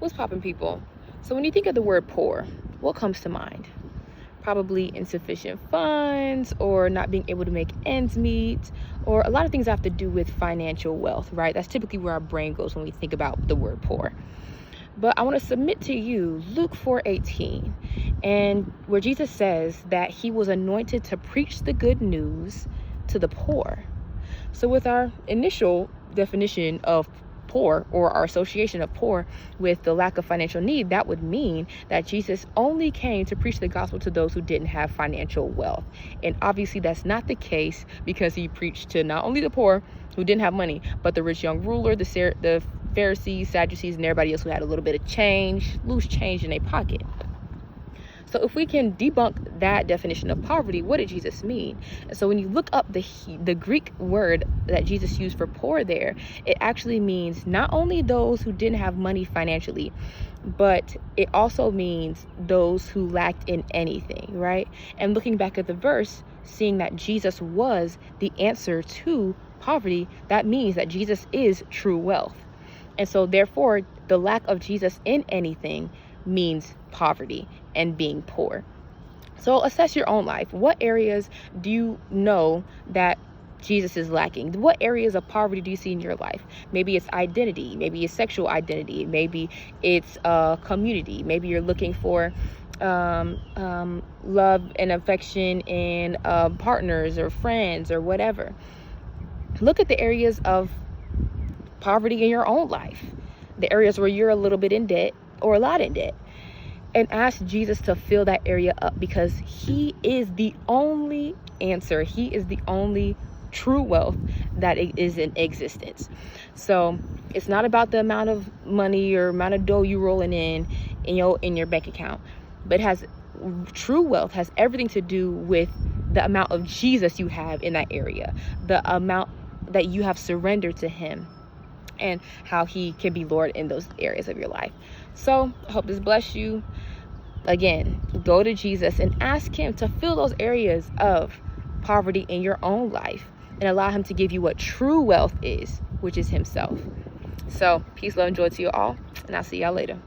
What's poppin', people? So when you think of the word poor, what comes to mind? Probably insufficient funds, or not being able to make ends meet, or a lot of things have to do with financial wealth, right? That's typically where our brain goes when we think about the word poor. But I want to submit to you Luke 4:18, and where Jesus says that he was anointed to preach the good news to the poor. So with our initial definition of poor, or our association of poor with the lack of financial need, that would mean that Jesus only came to preach the gospel to those who didn't have financial wealth. And obviously that's not the case, because he preached to not only the poor who didn't have money, but the rich young ruler, the Pharisees, Sadducees, and everybody else who had a little bit of change, loose change in their pocket. So if we can debunk that definition of poverty, what did Jesus mean? And so when you look up the Greek word that Jesus used for poor there, it actually means not only those who didn't have money financially, but it also means those who lacked in anything, right? And looking back at the verse, seeing that Jesus was the answer to poverty, that means that Jesus is true wealth. And so therefore, the lack of Jesus in anything means poverty and being poor. So assess your own life. What areas do you know that Jesus is lacking? What areas of poverty do you see in your life? Maybe it's identity, maybe it's sexual identity, maybe it's community, maybe you're looking for love and affection in partners or friends or whatever. Look at the areas of poverty in your own life, the areas where you're a little bit in debt or a lot in debt, and ask Jesus to fill that area up, because he is the only answer. He is the only true wealth that is in existence. So it's not about the amount of money or amount of dough you rolling in your bank account, but true wealth has everything to do with the amount of Jesus you have in that area, the amount that you have surrendered to him, and how he can be Lord in those areas of your life. So I hope this bless you. Again, go to Jesus and ask him to fill those areas of poverty in your own life, and allow him to give you what true wealth is, which is himself. So peace, love, and joy to you all, and I'll see y'all later.